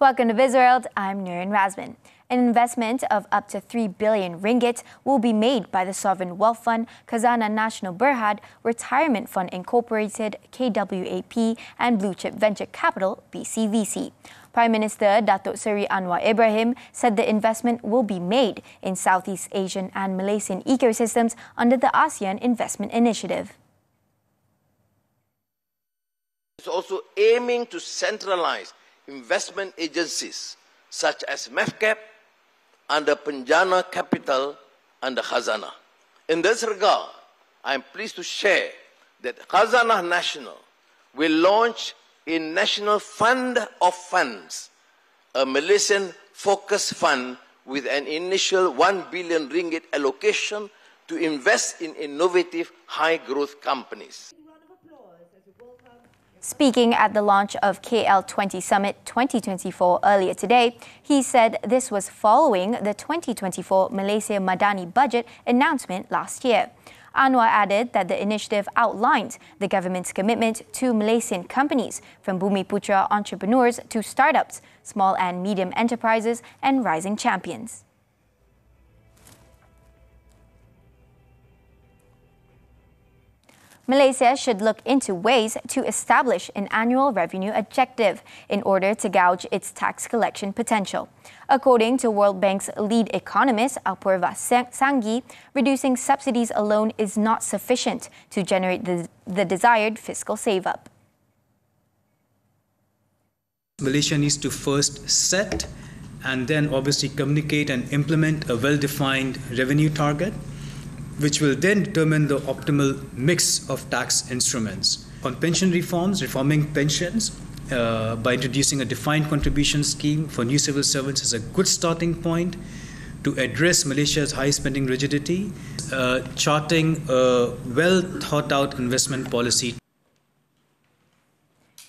Welcome to Bizworld, I'm Nuryn Razmyn. An investment of up to 3 billion ringgit will be made by the Sovereign Wealth Fund, Khazanah National Berhad, Retirement Fund Incorporated, KWAP, and Blue Chip Venture Capital, BCVC. Prime Minister Datuk Seri Anwar Ibrahim said the investment will be made in Southeast Asian and Malaysian ecosystems under the ASEAN Investment Initiative. It's also aiming to centralize investment agencies such as MEFCAP under Penjana Capital under Khazanah. In this regard, I am pleased to share that Khazanah National will launch a National Fund of Funds, a Malaysian focus fund with an initial 1 billion ringgit allocation to invest in innovative high-growth companies. Speaking at the launch of KL20 Summit 2024 earlier today, he said this was following the 2024 Malaysia Madani budget announcement last year. Anwar added that the initiative outlined the government's commitment to Malaysian companies, from Bumiputra entrepreneurs to startups, small and medium enterprises, and rising champions. Malaysia should look into ways to establish an annual revenue objective in order to gauge its tax collection potential. According to World Bank's lead economist, Apurva Sanghi, reducing subsidies alone is not sufficient to generate the desired fiscal save-up. Malaysia needs to first set and then obviously communicate and implement a well-defined revenue target, which will then determine the optimal mix of tax instruments. On pension reforms, reforming pensions by introducing a defined contribution scheme for new civil servants is a good starting point to address Malaysia's high spending rigidity, charting a well-thought-out investment policy.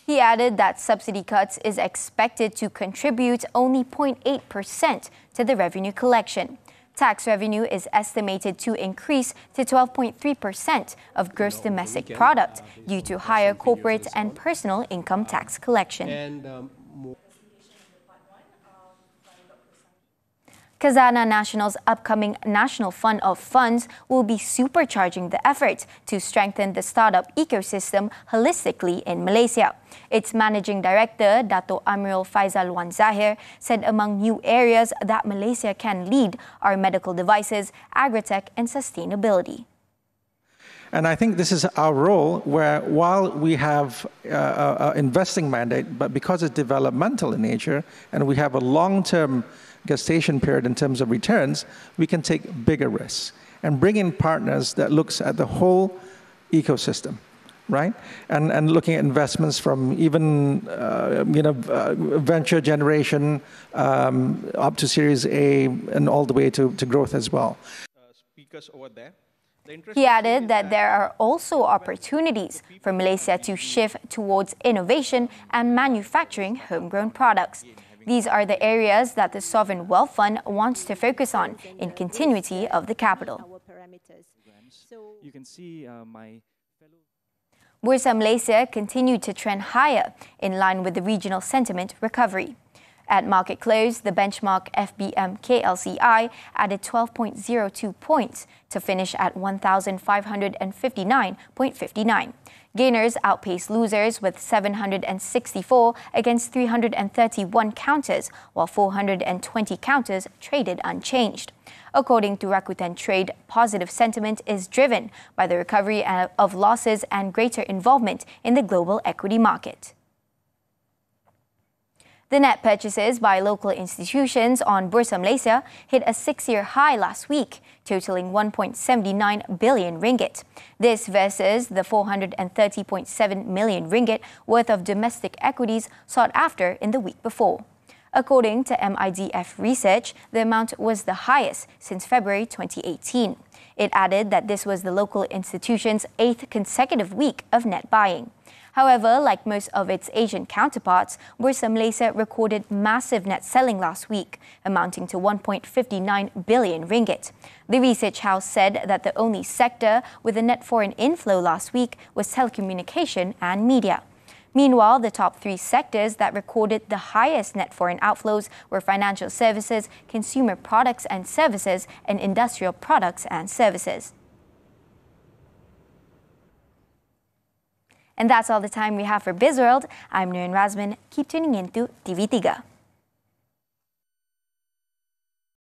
He added that subsidy cuts is expected to contribute only 0.8% to the revenue collection. Tax revenue is estimated to increase to 12.3% of gross domestic product due to higher corporate and personal income tax collection. Khazanah National's upcoming National Fund of Funds will be supercharging the effort to strengthen the startup ecosystem holistically in Malaysia. Its managing director, Dato' Amirul Faisal Wan Zahir, said among new areas that Malaysia can lead are medical devices, agritech and sustainability. And I think this is our role, where while we have an investing mandate, but because it's developmental in nature and we have a long-term gestation period in terms of returns, we can take bigger risks and bring in partners that looks at the whole ecosystem, right? And looking at investments from even venture generation up to Series A and all the way to growth as well. Speakers over there. He added that there are also opportunities for Malaysia to shift towards innovation and manufacturing homegrown products. These are the areas that the Sovereign Wealth Fund wants to focus on in continuity of the capital. You can see Bursa Malaysia continued to trend higher in line with the regional sentiment recovery. At market close, the benchmark FBM KLCI added 12.02 points to finish at 1,559.59. Gainers outpaced losers with 764 against 331 counters, while 420 counters traded unchanged. According to Rakuten Trade, positive sentiment is driven by the recovery of losses and greater involvement in the global equity market. The net purchases by local institutions on Bursa Malaysia hit a 6-year high last week, totaling 1.79 billion ringgit. This versus the 430.7 million ringgit worth of domestic equities sought after in the week before. According to MIDF research, the amount was the highest since February 2018. It added that this was the local institution's 8th consecutive week of net buying. However, like most of its Asian counterparts, Bursa Malaysia recorded massive net selling last week, amounting to 1.59 billion ringgit. The research house said that the only sector with a net foreign inflow last week was telecommunication and media. Meanwhile, the top 3 sectors that recorded the highest net foreign outflows were financial services, consumer products and services, and industrial products and services. And that's all the time we have for Bizworld. I'm Nuryn Razmyn. Keep tuning in to TV3.